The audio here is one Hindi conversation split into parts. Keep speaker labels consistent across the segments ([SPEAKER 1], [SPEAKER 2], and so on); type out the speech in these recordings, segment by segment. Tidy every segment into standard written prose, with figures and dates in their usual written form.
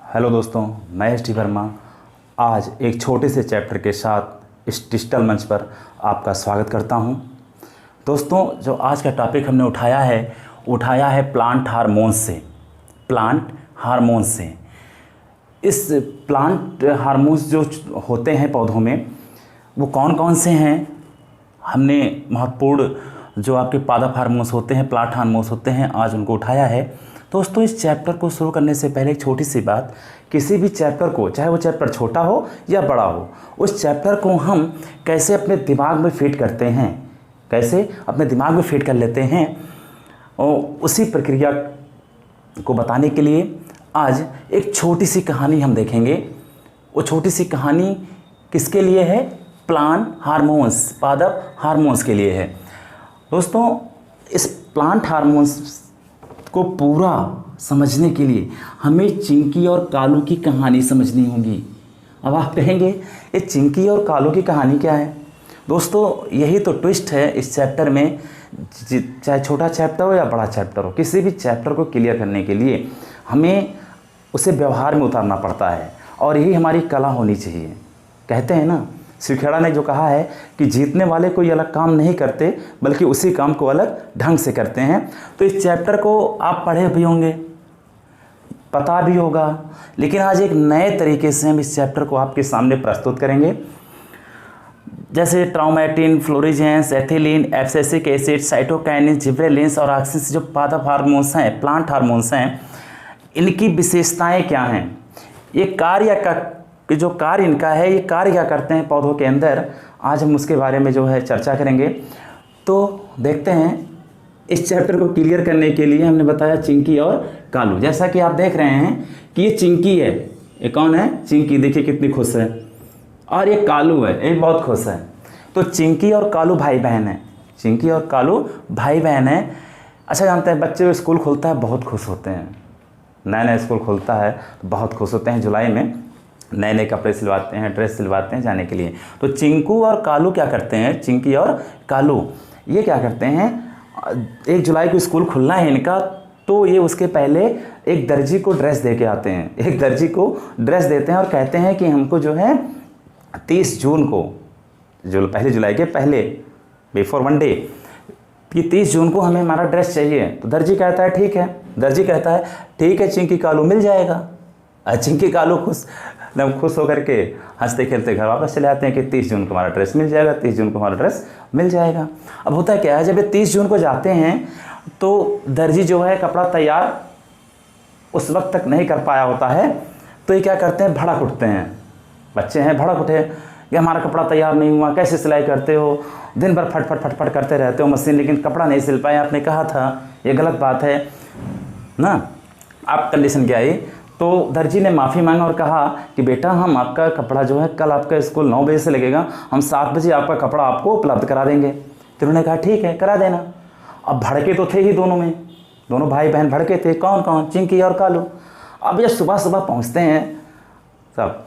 [SPEAKER 1] हेलो दोस्तों, मैं एस टी वर्मा आज एक छोटे से चैप्टर के साथ इस डिजिटल मंच पर आपका स्वागत करता हूं। दोस्तों, जो आज का टॉपिक हमने उठाया है प्लांट हार्मोन्स से। इस प्लांट हार्मोन्स जो होते हैं पौधों में, वो कौन कौन से हैं, हमने महत्वपूर्ण जो आपके पादप हार्मोन्स होते हैं, प्लांट हार्मोन्स होते हैं, आज उनको उठाया है। दोस्तों, इस चैप्टर को शुरू करने से पहले एक छोटी सी बात, किसी भी चैप्टर को, चाहे वो चैप्टर छोटा हो या बड़ा हो, उस चैप्टर को हम कैसे अपने दिमाग में फिट करते हैं, कैसे अपने दिमाग में फिट कर लेते हैं, और उसी प्रक्रिया को बताने के लिए आज एक छोटी सी कहानी हम देखेंगे। वो छोटी सी कहानी किसके लिए है? प्लांट हार्मोन्स, पादप हार्मोन्स के लिए है। दोस्तों, इस प्लांट हार्मोन्स को पूरा समझने के लिए हमें चिंकी और कालू की कहानी समझनी होगी। अब आप कहेंगे, ये चिंकी और कालू की कहानी क्या है? दोस्तों, यही तो ट्विस्ट है इस चैप्टर में। चाहे छोटा चैप्टर हो या बड़ा चैप्टर हो, किसी भी चैप्टर को क्लियर करने के लिए हमें उसे व्यवहार में उतारना पड़ता है, और यही हमारी कला होनी चाहिए। कहते हैं ना, श्रीखेड़ा ने जो कहा है कि जीतने वाले कोई अलग काम नहीं करते, बल्कि उसी काम को अलग ढंग से करते हैं। तो इस चैप्टर को आप पढ़े भी होंगे, पता भी होगा, लेकिन आज एक नए तरीके से हम इस चैप्टर को आपके सामने प्रस्तुत करेंगे। जैसे traumatin, florigens, ethylene, abscisic acid, cytokinin, gibberellins और ऑक्सिन जो पादप हार्मोन्स हैं, प्लांट हार्मोन्स हैं, इनकी विशेषताएं क्या हैं, ये जो कार्य इनका है, ये कार्य क्या करते हैं पौधों के अंदर, आज हम उसके बारे में जो है चर्चा करेंगे। तो देखते हैं, इस चैप्टर को क्लियर करने के लिए हमने बताया चिंकी और कालू। जैसा कि आप देख रहे हैं कि ये चिंकी है, ये कौन है? चिंकी, देखिए कितनी खुश है, और ये कालू है, ये बहुत खुश है। तो चिंकी और कालू भाई बहन है, चिंकी और कालू भाई बहन है। अच्छा, जानते हैं बच्चे स्कूल खुलता है बहुत खुश होते हैं, नया नया स्कूल खुलता है तो बहुत खुश होते हैं। जुलाई में नए नए कपड़े सिलवाते हैं, ड्रेस सिलवाते हैं जाने के लिए। तो चिंकू और कालू क्या करते हैं, चिंकी और कालू ये क्या करते हैं, 1 जुलाई को स्कूल खुलना है इनका, तो ये उसके पहले एक दर्जी को ड्रेस दे के आते हैं, एक दर्जी को ड्रेस देते हैं और कहते हैं कि हमको जो है 30 जून को, जो 1 जुलाई के पहले, बिफोर 1 डे, कि 30 जून को हमें हमारा ड्रेस चाहिए। तो दर्जी कहता है ठीक है, दर्जी कहता है ठीक है चिंकी कालू, मिल जाएगा। चिंकी कालू खुश होकर के हंसते खेलते घर वापस चले आते हैं कि 30 जून को हमारा ड्रेस मिल जाएगा, 30 जून को हमारा ड्रेस मिल जाएगा। अब होता है क्या है, जब ये 30 जून को जाते हैं तो दर्जी जो है कपड़ा तैयार उस वक्त तक नहीं कर पाया होता है, तो ये क्या करते हैं, भड़क उठते हैं। बच्चे हैं, भड़क उठे कि हमारा कपड़ा तैयार नहीं हुआ, कैसे सिलाई करते हो, दिन भर फट करते रहते हो मशीन, लेकिन कपड़ा नहीं सिल पाए, आपने कहा था, ये गलत बात है ना। आप कंडीशन क्या आई? तो दर्जी ने माफ़ी मांगा और कहा कि बेटा, हम आपका कपड़ा जो है, कल आपका स्कूल 9 बजे से लगेगा, हम 7 बजे आपका कपड़ा आपको उपलब्ध करा देंगे। तो उन्होंने कहा ठीक है, करा देना। अब भड़के तो थे ही दोनों में, दोनों भाई बहन भड़के थे। कौन कौन? चिंकी और कालू। अब जब सुबह सुबह पहुँचते हैं सब,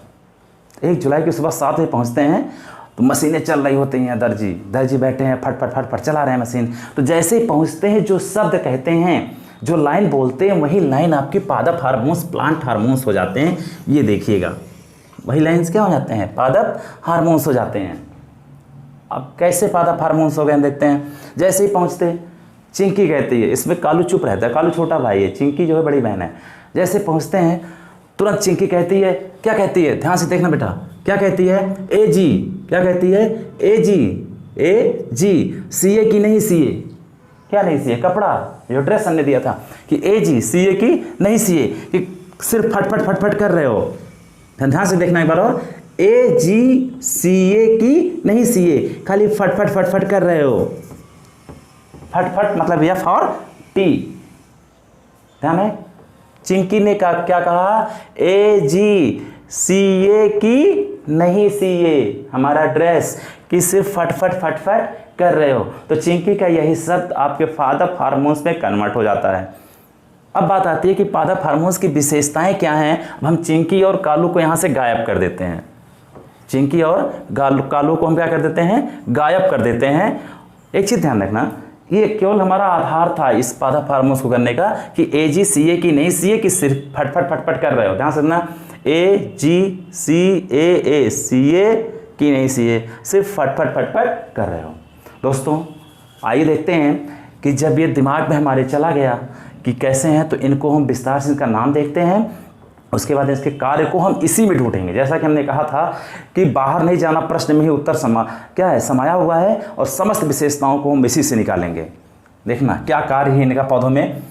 [SPEAKER 1] 1 जुलाई की सुबह 7 बजे पहुँचते हैं, तो मशीनें चल रही होती हैं, दर्जी बैठे हैं, फट चला रहे हैं मशीन। तो जैसे ही पहुँचते हैं, जो शब्द कहते हैं, जो लाइन बोलते हैं, वही लाइन आपके पादप हार्मोन्स, प्लांट हार्मोन्स हो जाते हैं। ये देखिएगा, वही लाइन्स क्या हो जाते हैं, पादप हार्मोन्स हो जाते हैं। अब कैसे पादप हार्मोन्स हो गए देखते हैं। जैसे ही पहुँचते, चिंकी कहती है, इसमें कालू चुप रहता है, कालू छोटा भाई है, चिंकी जो है बड़ी बहन है। जैसे पहुँचते हैं, तुरंत चिंकी कहती है, क्या कहती है, ध्यान से देखना बेटा, क्या कहती है, ए जी। क्या कहती है? ए जी। सीए की नहीं, सीए क्या नहीं, सीए कपड़ा, जो ड्रेस हमने दिया था, कि ए जी, सीए की नहीं, सीए कि सिर्फ फट कर रहे हो। ध्यान से देखना एक बार और, ए जी सीए की नहीं, सीए खाली फट कर रहे हो। फट मतलब एफ और टी। ध्यान है, चिंकी ने क्या कहा, ए जी सीए की नहीं, सीए हमारा ड्रेस कि सिर्फ फट कर रहे हो। तो चिंकी का यही शब्द आपके पादप हार्मोन्स में कन्वर्ट हो जाता है। अब बात आती है कि पादप हार्मोन्स की विशेषताएं क्या हैं। अब हम चिंकी और कालू को यहाँ से गायब कर देते हैं, चिंकी और कालू को हम क्या कर देते हैं, गायब कर देते हैं। एक चीज़ ध्यान रखना, ये केवल हमारा आधार था इस पादप हार्मोन्स को करने का कि AGCA की नहीं CA की सिर्फ फटफट फटफट कर रहे हो, ध्यान से सुनना, AGCAA CA की नहीं CA, सिर्फ फटफट फटफट कर रहे हो। दोस्तों आइए देखते हैं कि जब ये दिमाग में हमारे चला गया कि कैसे हैं, तो इनको हम विस्तार से इनका नाम देखते हैं, उसके बाद इसके कार्य को हम इसी में ढूंढेंगे। जैसा कि हमने कहा था कि बाहर नहीं जाना, प्रश्न में ही उत्तर समाया हुआ है और समस्त विशेषताओं को हम इसी से निकालेंगे। देखना क्या कार्य है इनका पौधों में।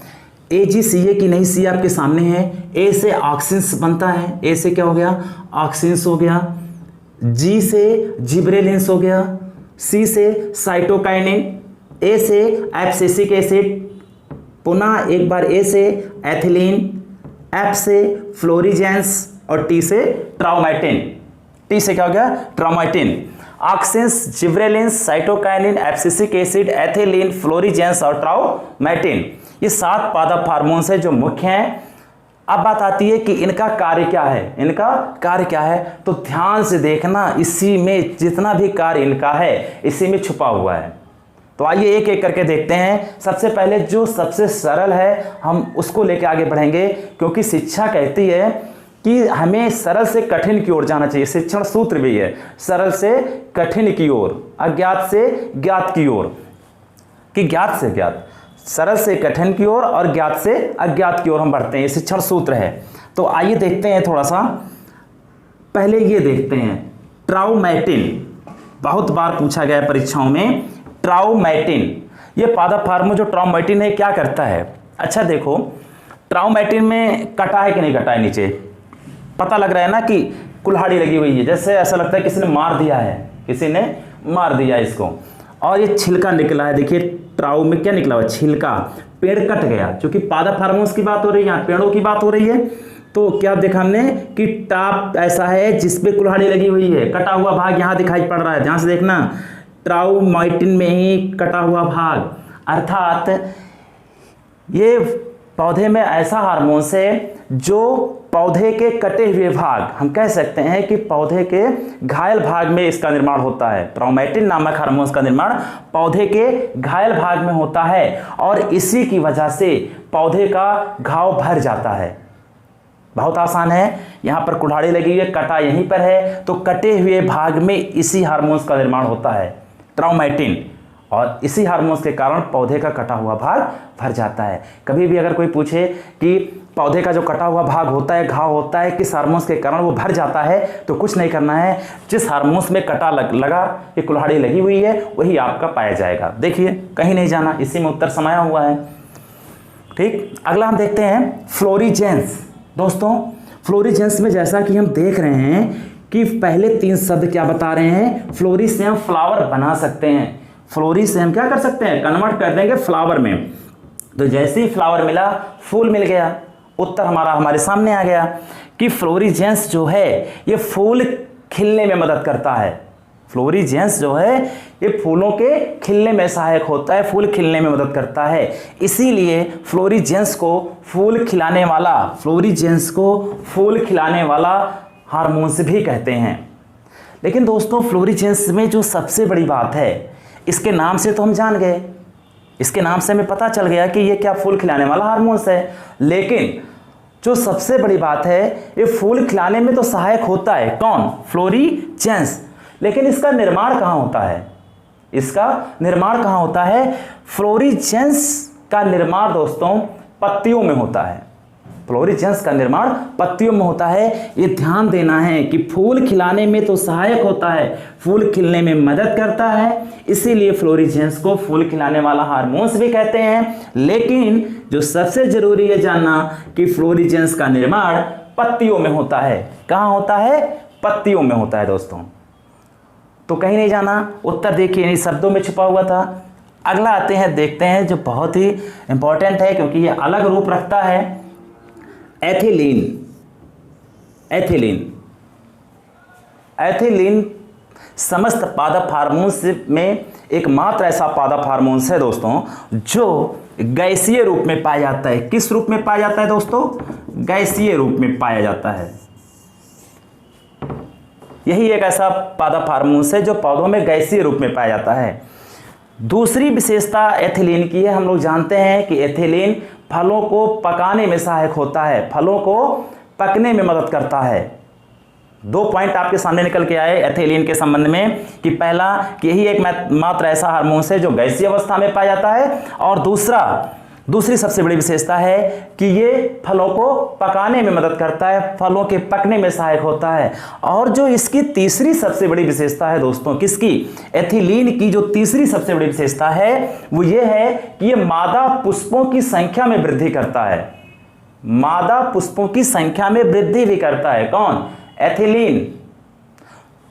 [SPEAKER 1] AGCA की नई C आपके सामने है। A से ऑक्सिन्स बनता है, A से क्या हो गया, ऑक्सिन्स हो गया। G से जिब्रेलिन्स हो गया। C से साइटोकाइनिन। A से एब्सिसिक एसिड, पुनः एक बार A से एथिलीन, F से फ्लोरीजेंस और T से ट्राउमेटिन। T से क्या हो गया, traumatin. Auxins, gibberellins, cytokinin, abscisic acid, ethylene, florigens और ट्राउमेटिन, ये 7 पादप हार्मोन्स है जो मुख्य हैं। अब बात आती है कि इनका कार्य क्या है, इनका कार्य क्या है, तो ध्यान से देखना, इसी में जितना भी कार्य इनका है इसी में छुपा हुआ है। तो आइए एक एक करके देखते हैं। सबसे पहले जो सबसे सरल है हम उसको लेके आगे बढ़ेंगे, क्योंकि शिक्षा कहती है कि हमें सरल से कठिन की ओर जाना चाहिए। शिक्षण सूत्र भी है, सरल से कठिन की ओर, अज्ञात से ज्ञात की ओर, कि ज्ञात से ज्ञात, सरल से कठिन की ओर और ज्ञात से अज्ञात की ओर हम बढ़ते हैं, ये शिक्षण सूत्र है। तो आइए देखते हैं थोड़ा सा, पहले ये देखते हैं ट्राउमेटिन, बहुत बार पूछा गया है परीक्षाओं में। ट्राउमेटिन, ये पादप हार्मोन जो ट्राउमेटिन है क्या करता है। अच्छा देखो, ट्राउमेटिन में कटा है कि नहीं कटा है, नीचे पता लग रहा है ना कि कुल्हाड़ी लगी हुई है, जैसे ऐसा लगता है किसी ने मार दिया है, किसी ने मार दिया इसको। और ये छिलका निकला है, देखिए ट्राउ में क्या निकला हुआ, छिलका, पेड़ कट गया। क्योंकि पादप हार्मोन्स की बात हो रही है, यहाँ पेड़ों की बात हो रही है, तो क्या देखा हमने कि टाप ऐसा है जिसपे कुल्हाड़ी लगी हुई है, कटा हुआ भाग यहाँ दिखाई पड़ रहा है, ध्यान से देखना, ट्राउमेटिन में ही कटा हुआ भाग। अर्थात ये पौधे में ऐसा हार्मोन्स है जो पौधे के कटे हुए भाग, हम कह सकते हैं कि पौधे के घायल भाग में इसका निर्माण होता है। ट्राउमेटिन नामक हार्मोन्स का निर्माण पौधे के घायल भाग में होता है और इसी की वजह से पौधे का घाव भर जाता है। बहुत आसान है, यहाँ पर कुल्हाड़ी लगी हुई है, कटा यहीं पर है, तो कटे हुए भाग में इसी हार्मोन्स का निर्माण होता है, ट्राउमेटिन, और इसी हार्मोन्स के कारण पौधे का कटा हुआ भाग भर जाता है। कभी भी अगर कोई पूछे कि पौधे का जो कटा हुआ भाग होता है, घाव होता है, किस हार्मोन्स के कारण वो भर जाता है, तो कुछ नहीं करना है, जिस हार्मोन्स में कटा लगा, ये कुल्हाड़ी लगी हुई है, वही आपका पाया जाएगा। देखिए कहीं नहीं जाना, इसी में उत्तर समाया हुआ है। ठीक, अगला हम देखते हैं फ्लोरीजेंस। दोस्तों फ्लोरीजेंस में जैसा कि हम देख रहे हैं कि पहले 3 शब्द क्या बता रहे हैं, फ्लोरी से हम फ्लावर बना सकते हैं, फ्लोरी से हम क्या कर सकते हैं, कन्वर्ट कर देंगे फ्लावर में। तो जैसे ही फ्लावर मिला, फूल मिल गया, उत्तर हमारे सामने आ गया कि फ्लोरीजेंस जो है ये फूल खिलने में मदद करता है। फ्लोरीजेंस जो है ये फूलों के खिलने में सहायक होता है, फूल खिलने में मदद करता है, इसीलिए फ्लोरीजेंस को फूल खिलाने वाला, फ्लोरीजेंस को फूल खिलाने वाला हार्मोन्स भी कहते हैं। लेकिन दोस्तों फ्लोरीजेंस में जो सबसे बड़ी बात है, इसके नाम से तो हम जान गए, इसके नाम से हमें पता चल गया कि ये क्या फूल खिलाने वाला हार्मोन्स है, लेकिन जो सबसे बड़ी बात है ये फूल खिलाने में तो सहायक होता है, कौन, फ्लोरीजेंस, लेकिन इसका निर्माण कहाँ होता है, इसका निर्माण कहाँ होता है, फ्लोरीजेंस का निर्माण दोस्तों पत्तियों में होता है, फ्लोरीजेंस का निर्माण पत्तियों में होता है। ये ध्यान देना है कि फूल खिलाने में तो सहायक होता है, फूल खिलने में मदद करता है, इसीलिए फ्लोरीजेंस को फूल खिलाने वाला हार्मोन्स भी कहते हैं। लेकिन जो सबसे जरूरी है जानना कि फ्लोरीजेंस का निर्माण पत्तियों में होता है, कहाँ होता है, पत्तियों में होता है दोस्तों। तो कहीं नहीं जाना, उत्तर देखिए इन शब्दों में छुपा हुआ था। अगला आते हैं, देखते हैं जो बहुत ही इंपॉर्टेंट है क्योंकि ये अलग रूप रखता है, एथिलीन। एथिलीन, एथिलीन समस्त पादप हार्मोन्स में एकमात्र ऐसा पादप हार्मोन्स है दोस्तों जो गैसीय रूप में पाया जाता है। किस रूप में पाया जाता है दोस्तों, गैसीय रूप में पाया जाता है। यही एक ऐसा पादप हार्मोन्स है जो पौधों में गैसीय रूप में पाया जाता है। दूसरी विशेषता एथिलीन की है। हम लोग जानते हैं कि एथिलीन फलों को पकाने में सहायक होता है, फलों को पकने में मदद करता है। 2 पॉइंट आपके सामने निकल के आए एथिलीन के संबंध में कि पहला कि यही एक मात्र ऐसा हार्मोन है जो गैसीय अवस्था में पाया जाता है, और दूसरी सबसे बड़ी विशेषता है कि ये फलों को पकाने में मदद करता है, फलों के पकने में सहायक होता है। और जो इसकी तीसरी सबसे बड़ी विशेषता है दोस्तों, किसकी? एथिलीन की जो तीसरी सबसे बड़ी विशेषता है वो ये है कि ये मादा पुष्पों की संख्या में वृद्धि करता है। मादा पुष्पों की संख्या में वृद्धि भी करता है। कौन? एथिलीन।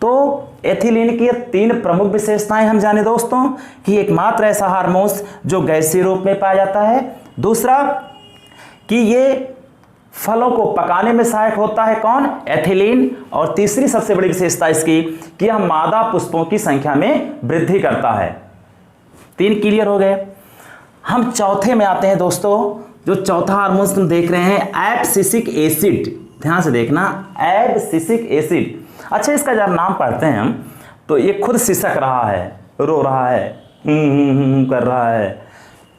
[SPEAKER 1] तो एथिलीन की 3 प्रमुख विशेषताएं हम जाने दोस्तों कि एकमात्र ऐसा हार्मोन जो गैसीय रूप में पाया जाता है, दूसरा कि ये फलों को पकाने में सहायक होता है। कौन? एथिलीन। और तीसरी सबसे बड़ी विशेषता इसकी कि यह मादा पुष्पों की संख्या में वृद्धि करता है। 3 क्लियर हो गए। हम चौथे में आते हैं दोस्तों। जो चौथा हार्मोन तुम देख रहे हैं एब्सिसिक एसिड, ध्यान से देखना, एब्सिसिक एसिड। अच्छा, इसका जब नाम पढ़ते हैं हम तो ये खुद सिसक रहा है, रो रहा है, कर रहा है,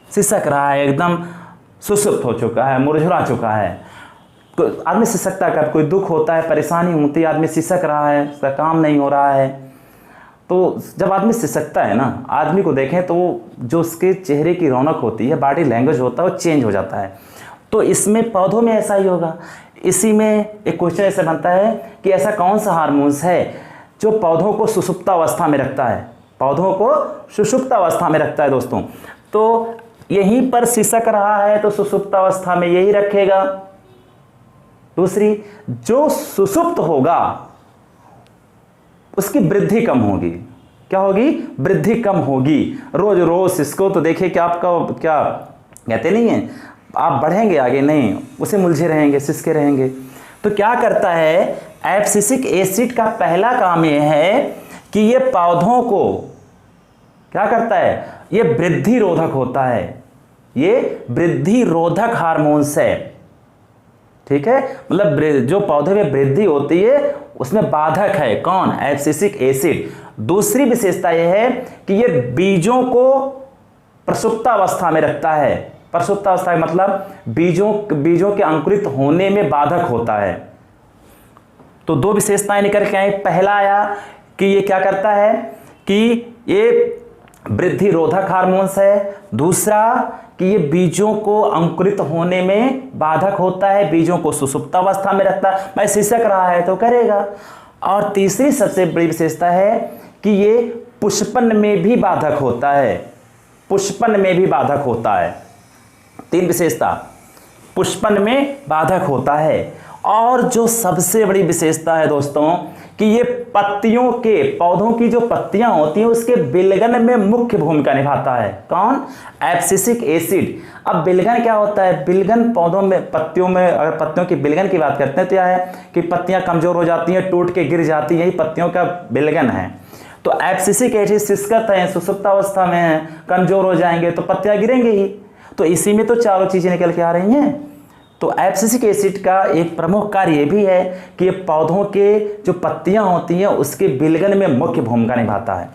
[SPEAKER 1] सिसक रहा है, एकदम सुसुप्त हो चुका है, मुरझुरा चुका है। तो आदमी सिसकता है, कब कोई दुख होता है, परेशानी होती है, आदमी सिसक रहा है, उसका काम नहीं हो रहा है। तो जब आदमी सिसकता है ना, आदमी को देखें तो जो उसके चेहरे की रौनक होती है, बॉडी लैंग्वेज होता है, वो चेंज हो जाता है। तो इसमें पौधों में ऐसा ही होगा। इसी में एक क्वेश्चन ऐसे बनता है कि ऐसा कौन सा हार्मोन्स है जो पौधों को सुषुप्तावस्था में रखता है, पौधों को सुषुप्तावस्था में रखता है दोस्तों। तो यहीं पर सिसक रहा है तो सुषुप्तावस्था में यही रखेगा। दूसरी, जो सुषुप्त होगा उसकी वृद्धि कम होगी। क्या होगी? वृद्धि कम होगी। रोज रोज इसको तो देखिए कि आपका क्या कहते नहीं है, आप बढ़ेंगे आगे नहीं, उसे मुलझे रहेंगे, सिसके रहेंगे। तो क्या करता है एब्सिसिक एसिड का पहला काम यह है कि ये पौधों को क्या करता है, ये वृद्धि रोधक होता है, ये वृद्धि रोधक हार्मोन्स है। ठीक है, मतलब जो पौधे में वृद्धि होती है उसमें बाधक है। कौन? Abscisic acid. दूसरी विशेषता यह है कि ये बीजों को प्रसुप्तावस्था में रखता है। प्रसुप्तावस्था मतलब बीजों के अंकुरित होने में बाधक होता है। तो 2 विशेषताएं निकल के आई। पहला आया कि ये क्या करता है कि ये वृद्धि रोधक हार्मोन्स है। दूसरा कि ये बीजों को अंकुरित होने में बाधक होता है, बीजों को सुषुप्तावस्था में रखता है। मैं सिसक रहा है तो करेगा। और तीसरी सबसे बड़ी विशेषता है कि ये पुष्पन में भी बाधक होता है, पुष्पन में भी बाधक होता है। 3 विशेषता, पुष्पन में बाधक होता है। और जो सबसे बड़ी विशेषता है दोस्तों कि ये पत्तियों के, पौधों की जो पत्तियां होती हैं उसके विलगन में मुख्य भूमिका निभाता है। कौन? Abscisic acid. अब विलगन क्या होता है? विलगन पौधों में, पत्तियों में, अगर पत्तियों की विलगन की बात करते हैं तो यह है कि पत्तियां कमजोर हो जाती हैं, टूट के गिर जाती हैं, यही पत्तियों का विलगन है। तो एब्सिसिक एसिड सिसकत है, सुषुप्तावस्था में है, कमजोर हो जाएंगे तो पत्तियां गिरेंगे ही। तो इसी में तो चारों चीजें निकल के आ रही हैं। तो एब्सिसिक एसिड का एक प्रमुख कार्य ये भी है कि ये पौधों के जो पत्तियां होती हैं उसके विलगन में मुख्य भूमिका निभाता है।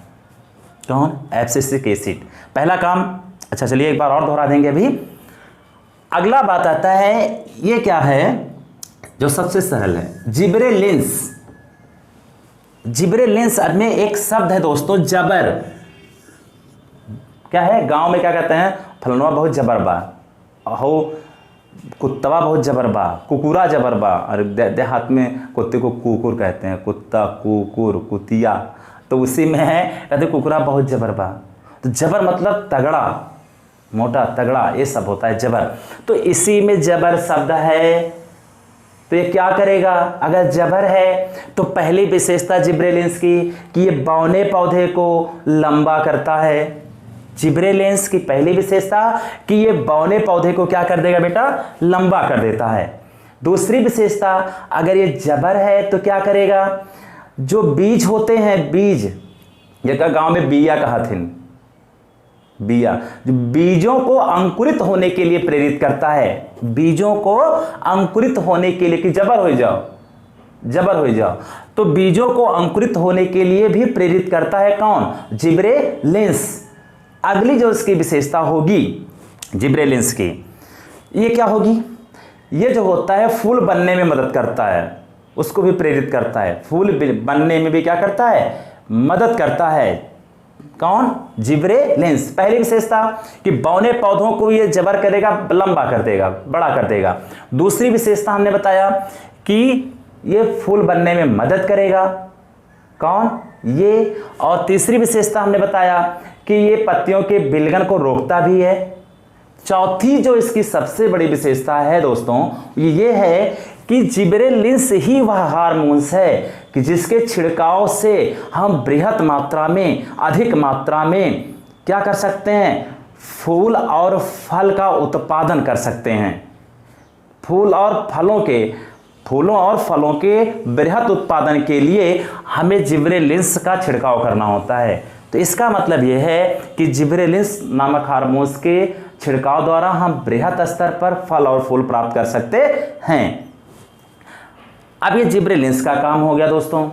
[SPEAKER 1] कौन? Abscisic acid. पहला काम। अच्छा चलिए एक बार और दोहरा देंगे अभी। अगला बात आता है, ये क्या है जो सबसे सरल है, जिब्रेलिंस। जिब्रेलिंस में एक शब्द है दोस्तों, जबर। क्या है? गांव में क्या कहते हैं, फलनवा बहुत जबर बा, हो कुत्तवा बहुत जबर बा, कुकुरा जबर बा। और देहात में कुत्ते को कुकुर कहते हैं, कुत्ता, कुकुर, कुतिया। तो उसी में है, कहते कुकुरा बहुत जबर बा। तो जबर मतलब तगड़ा, मोटा, तगड़ा, ये सब होता है जबर। तो इसी में जबर शब्द है। तो ये क्या करेगा? अगर जबर है तो पहली विशेषता जिब्रेलिंस की कि ये बौने पौधे को लंबा करता है। जिब्रेलिंस की पहली विशेषता कि ये बौने पौधे को क्या कर देगा बेटा? लंबा कर देता है। दूसरी विशेषता, अगर ये जबर है तो क्या करेगा? जो बीज होते हैं, बीज, जैसा गांव में बिया कहा थी, बिया, जो बीजों को अंकुरित होने के लिए प्रेरित करता है। बीजों को अंकुरित होने के लिए कि जबर हो जाओ, जबर हो जाओ। तो बीजों को अंकुरित होने के लिए भी प्रेरित करता है। कौन? जिब्रेलिंस। अगली जो इसकी विशेषता होगी जिब्रेलिंस की, ये क्या होगी? ये जो होता है फूल बनने में मदद करता है, उसको भी प्रेरित करता है, फूल बनने में भी क्या करता है? मदद करता है। कौन? जिब्रेलिंस। पहली विशेषता कि बौने पौधों को ये जबर करेगा, लंबा कर देगा, बड़ा कर देगा। दूसरी विशेषता हमने बताया कि ये फूल बनने में मदद करेगा। कौन? ये। और तीसरी विशेषता हमने बताया कि ये पत्तियों के विलगन को रोकता भी है। चौथी जो इसकी सबसे बड़ी विशेषता है दोस्तों, ये है कि जिब्रेलिंस ही वह हार्मोन्स है कि जिसके छिड़काव से हम बृहत मात्रा में, अधिक मात्रा में क्या कर सकते हैं? फूल और फल का उत्पादन कर सकते हैं। फूलों और फलों के बृहत उत्पादन के लिए हमें जिब्रेलिंस का छिड़काव करना होता है। तो इसका मतलब यह है कि जिब्रेलिंस नामक हार्मोन्स के छिड़काव द्वारा हम बृहत स्तर पर फल और फूल प्राप्त कर सकते हैं। अब ये जिब्रेलिंस का काम हो गया दोस्तों।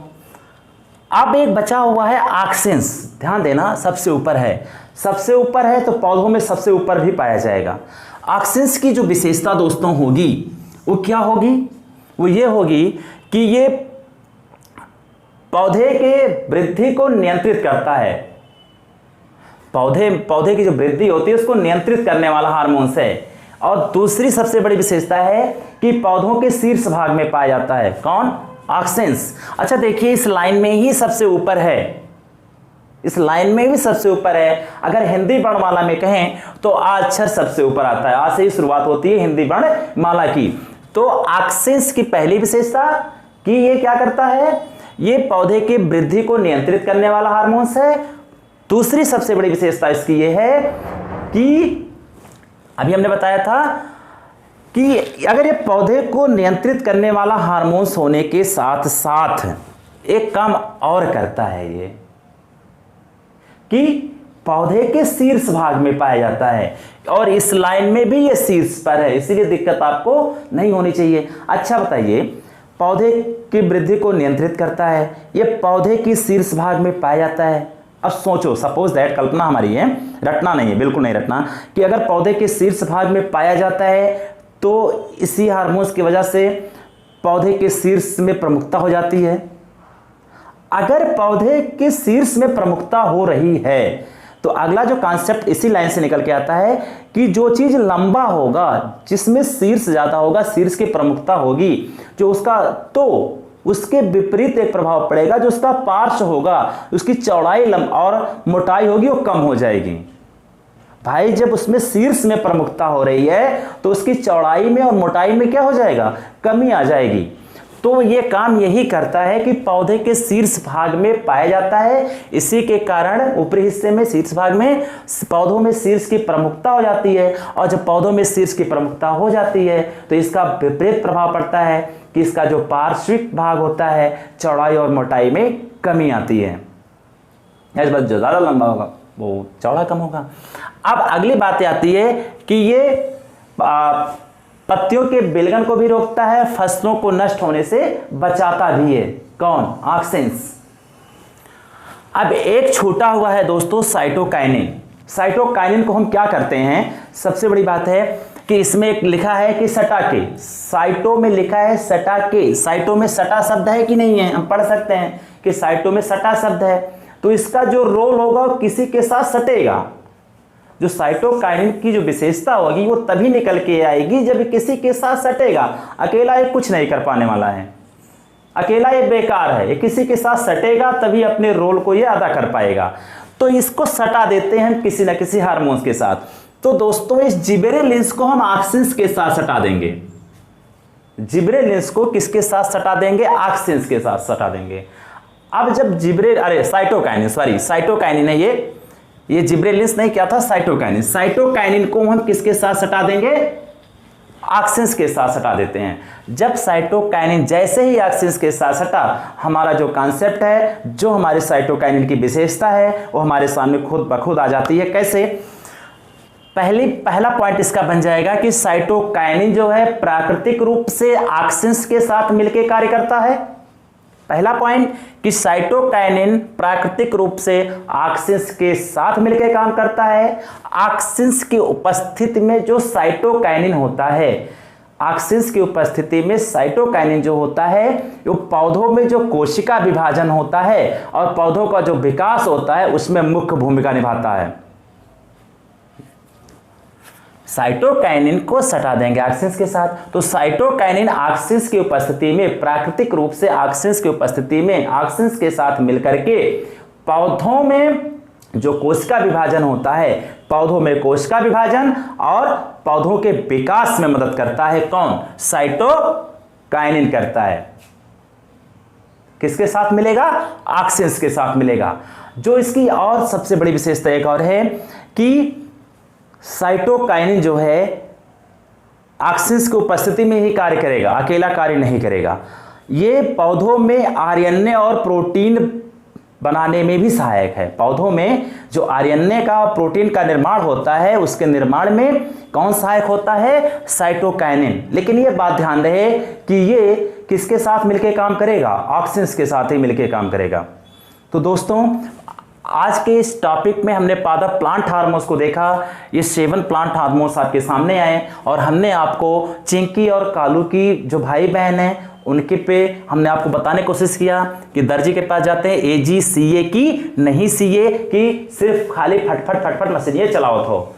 [SPEAKER 1] अब एक बचा हुआ है ऑक्सिन्स। ध्यान देना, सबसे ऊपर है तो पौधों में सबसे ऊपर भी पाया जाएगा। ऑक्सिन्स की जो विशेषता दोस्तों होगी वो क्या होगी? वो ये होगी कि ये पौधे के वृद्धि को नियंत्रित करता है। पौधे की जो वृद्धि होती है उसको नियंत्रित करने वाला हार्मोन्स है। और दूसरी सबसे बड़ी विशेषता है कि पौधों के शीर्ष भाग में पाया जाता है। कौन? ऑक्सिन्स। अच्छा देखिए, इस लाइन में ही सबसे ऊपर है, इस लाइन में भी सबसे ऊपर है। अगर हिंदी वर्णमाला में कहें तो आ अक्षर सबसे ऊपर आता है, आ से ही शुरुआत होती है हिंदी वर्णमाला की। तो ऑक्सिन्स की पहली विशेषता कि ये क्या करता है? ये पौधे की वृद्धि को नियंत्रित करने वाला हार्मोन्स है। दूसरी सबसे बड़ी विशेषता इसकी ये है कि अभी हमने बताया था कि अगर ये पौधे को नियंत्रित करने वाला हार्मोन्स होने के साथ साथ एक काम और करता है ये कि पौधे के शीर्ष भाग में पाया जाता है। और इस लाइन में भी ये शीर्ष पर है, इसीलिए दिक्कत आपको नहीं होनी चाहिए। अच्छा बताइए, पौधे की वृद्धि को नियंत्रित करता है, ये पौधे की शीर्ष भाग में पाया जाता है। अब सोचो, सपोज दैट, कल्पना हमारी है, रटना नहीं है, बिल्कुल नहीं रटना, कि अगर पौधे के शीर्ष भाग में पाया जाता है तो इसी हार्मोन्स की वजह से पौधे के शीर्ष में प्रमुखता हो जाती है। अगर पौधे के शीर्ष में प्रमुखता हो रही है तो अगला जो कॉन्सेप्ट इसी लाइन से निकल के आता है कि जो चीज लंबा होगा, जिसमें शीर्ष ज्यादा होगा, शीर्ष की प्रमुखता होगी, जो उसका, तो उसके विपरीत एक प्रभाव पड़ेगा, जो उसका पार्श्व होगा, उसकी चौड़ाई और मोटाई होगी वो कम हो जाएगी। भाई जब उसमें शीर्ष में प्रमुखता हो रही है तो उसकी चौड़ाई में और मोटाई में क्या हो जाएगा? कमी आ जाएगी। तो ये काम यही करता है कि पौधे के शीर्ष भाग में पाया जाता है। इसी के कारण ऊपरी हिस्से में, शीर्ष भाग में, पौधों में शीर्ष की प्रमुखता हो जाती है। और जब पौधों में शीर्ष की प्रमुखता हो जाती है तो इसका विपरीत प्रभाव पड़ता है कि इसका जो पार्श्विक भाग होता है, चौड़ाई और मोटाई में कमी आती है। जो ज़्यादा लंबा होगा वो चौड़ा कम होगा। अब अगली बात आती है कि ये पत्तियों के विलगन को भी रोकता है, फसलों को नष्ट होने से बचाता भी है। कौन? ऑक्सिन्स। अब एक छूटा हुआ है दोस्तों साइटोकाइनिन। साइटोकाइनिन को हम क्या करते हैं? सबसे बड़ी बात है कि इसमें एक लिखा है कि सटा के, साइटो में लिखा है सटा के। साइटो में सटा शब्द है कि नहीं है? हम पढ़ सकते हैं कि साइटो में सटा शब्द है, तो इसका जो रोल होगा वो किसी के साथ सटेगा। जो साइटोकाइनिन की जो विशेषता होगी वो तभी निकल के आएगी जब किसी के साथ सटेगा। अकेला ये कुछ नहीं कर पाने वाला है, अकेला ये बेकार है, ये किसी के साथ सटेगा तभी अपने रोल को ये अदा कर पाएगा। तो इसको सटा देते हैं किसी न किसी हार्मोन्स के साथ। तो दोस्तों इस जिब्रेलिंस को हम ऑक्सिन्स के साथ सटा देंगे। जिब्रेलिंस को किसके साथ सटा देंगे? ऑक्सिन्स के साथ सटा देंगे। अब जब साइटोकाइनिन है ये जिब्रेलिंस नहीं, क्या था? साइटोकाइनिन। साइटोकाइनिन को हम किसके साथ सटा देंगे? ऑक्सिन्स के साथ सटा देते हैं। जब साइटोकाइनिन जैसे ही ऑक्सिन्स के साथ सटा, हमारा जो कॉन्सेप्ट है, जो हमारे साइटोकाइनिन की विशेषता है वो हमारे सामने खुद ब खुद आ जाती है। कैसे? पहला पॉइंट इसका बन जाएगा कि साइटोकाइनिन जो है प्राकृतिक रूप से ऑक्सिन्स के साथ मिलकर कार्य करता है। पहला पॉइंट कि साइटोकाइनिन प्राकृतिक रूप से ऑक्सिन्स के साथ मिलकर काम करता है। ऑक्सिन्स की उपस्थिति में जो साइटोकाइनिन होता है, ऑक्सिन्स की उपस्थिति में साइटोकाइनिन जो होता है, वो पौधों में जो कोशिका विभाजन होता है और पौधों का जो विकास होता है उसमें मुख्य भूमिका निभाता है। साइटोकाइनिन को सटा देंगे ऑक्सिन्स के साथ, तो साइटोकाइनिन ऑक्सिन्स की उपस्थिति में, प्राकृतिक रूप से ऑक्सिन्स की उपस्थिति में ऑक्सिन्स के साथ मिलकर के पौधों में जो कोशिका विभाजन होता है, पौधों में कोशिका विभाजन और पौधों के विकास में मदद करता है। कौन? साइटोकाइनिन करता है। किसके साथ मिलेगा? ऑक्सिन्स के साथ मिलेगा। जो इसकी और सबसे बड़ी विशेषता एक और है कि साइटोकाइनिन जो है ऑक्सिन्स की उपस्थिति में ही कार्य करेगा, अकेला कार्य नहीं करेगा। ये पौधों में आरएनए और प्रोटीन बनाने में भी सहायक है। पौधों में जो आरएनए का और प्रोटीन का निर्माण होता है, उसके निर्माण में कौन सहायक होता है? साइटोकाइनिन। लेकिन ये बात ध्यान रहे कि ये किसके साथ मिलकर काम करेगा? ऑक्सिन्स के साथ ही मिलकर काम करेगा। तो दोस्तों, आज के इस टॉपिक में हमने पादप प्लांट हार्मोन्स को देखा। ये 7 प्लांट हार्मोन्स आपके सामने आए और हमने आपको चिंकी और कालू की जो भाई बहन हैं उनके पे हमने आपको बताने की कोशिश किया कि दर्जी के पास जाते हैं AGCA की, नहीं CA की, सिर्फ खाली फटफट मशीन चलावत हो,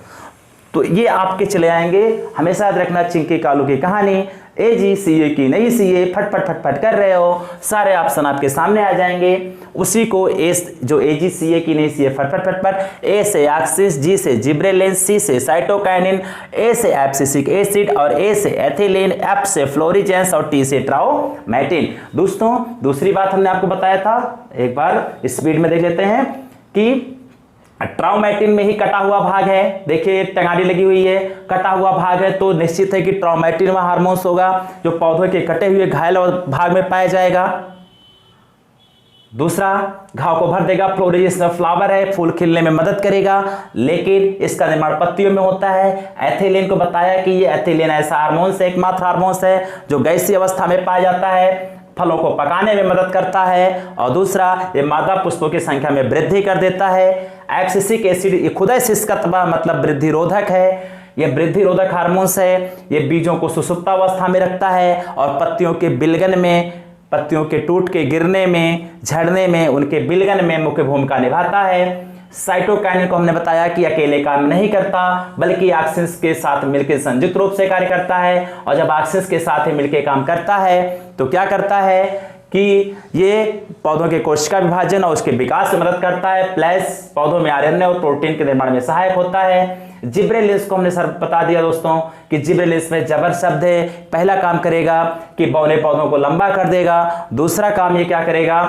[SPEAKER 1] तो ये आपके चले आएंगे। हमेशा याद रखना, चिंकी कालू की कहानी, AGCA की नहीं CA, फटफट कर रहे हो, सारे ऑप्शन आपके सामने आ जाएंगे। उसी को जो AGCA की नहीं CA, फटफट, A से ऑक्सिन्स, G से जिब्रेलिन्स, C से साइटोकाइनिन, A से एब्सिसिक एसिड और A से एथिलीन, F से फ्लोरीजेंस और T से ट्राउमैटिन। दोस्तों, दूसरी बात हमने आपको बताया था, एक बार स्पीड में देख लेते हैं कि ट्राउमैटिन में ही कटा हुआ भाग है। देखिए टंगाड़ी लगी हुई है, कटा हुआ भाग है, तो निश्चित है कि ट्राउमैटिन वह हार्मोन्स होगा जो पौधों के कटे हुए घायल भाग में पाया जाएगा। दूसरा, घाव को भर देगा। फ्लोरिजेशन फ्लावर है, फूल खिलने में मदद करेगा, लेकिन इसका निर्माण पत्तियों में होता है। एथिलीन को बताया कि ये एथिलीन ऐसा हार्मोन्स है, एकमात्र हार्मोन्स है जो गैसीय अवस्था में पाया जाता है, फलों को पकाने में मदद करता है। और दूसरा, ये मादा पुष्पों की संख्या में वृद्धि कर देता है। एब्सिसिक एसिड ये खुदा सिस्कतबा मतलब वृद्धि रोधक है, ये वृद्धि रोधक हार्मोन्स है। ये बीजों को सुसुप्तावस्था में रखता है और पत्तियों के बिलगन में, पत्तियों के टूट के गिरने में, झड़ने में, उनके बिलगन में मुख्य भूमिका निभाता है। साइटोकाइनिन को हमने बताया कि अकेले काम नहीं करता, बल्कि ऑक्सिन्स के साथ मिलकर संयुक्त रूप से कार्य करता है। और जब ऑक्सिन्स के साथ ही मिलकर काम करता है तो क्या करता है कि ये पौधों के कोशिका विभाजन और उसके विकास में मदद करता है, प्लस पौधों में आरएनए और प्रोटीन के निर्माण में सहायक होता है। जिब्रेलिन्स को हमने सर बता दिया दोस्तों कि जिब्रेलिन्स में जबर शब्द है। पहला काम करेगा कि बौने पौधों को लंबा कर देगा। दूसरा काम ये क्या करेगा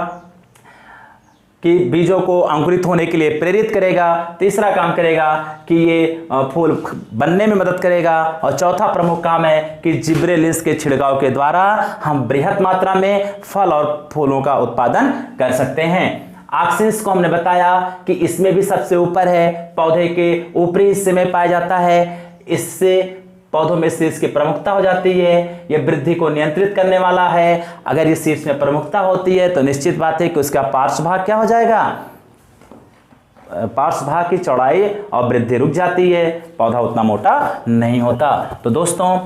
[SPEAKER 1] कि बीजों को अंकुरित होने के लिए प्रेरित करेगा। तीसरा काम करेगा कि ये फूल बनने में मदद करेगा। और चौथा प्रमुख काम है कि जिब्रेलिन्स के छिड़काव के द्वारा हम बृहत मात्रा में फल और फूलों का उत्पादन कर सकते हैं। ऑक्सिन्स को हमने बताया कि इसमें भी सबसे ऊपर है, पौधे के ऊपरी हिस्से में पाया जाता है। इससे पौधों में शीर्ष की प्रमुखता हो जाती है, यह वृद्धि को नियंत्रित करने वाला है। अगर ये शीर्ष में प्रमुखता होती है तो निश्चित बात है कि उसका पार्श्व भाग क्या हो जाएगा? पार्श्व भाग की चौड़ाई और वृद्धि रुक जाती है, पौधा उतना मोटा नहीं होता। तो दोस्तों,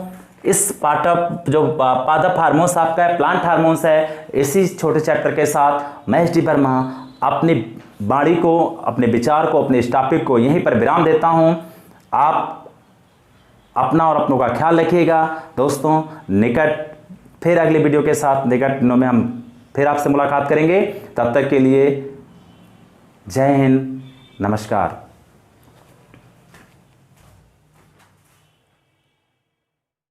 [SPEAKER 1] इस पादप हार्मोन्स आपका है, प्लांट हार्मोन्स है। इसी छोटे चैप्टर के साथ मैं एस.डी. वर्मा अपनी वाणी को, अपने विचार को, अपने इस टॉपिक को यहीं पर विराम देता हूं। आप अपना और अपनों का ख्याल रखिएगा दोस्तों। फिर अगले वीडियो के साथ निकट दिनों में हम फिर आपसे मुलाकात करेंगे। तब तक के लिए जय हिंद, नमस्कार।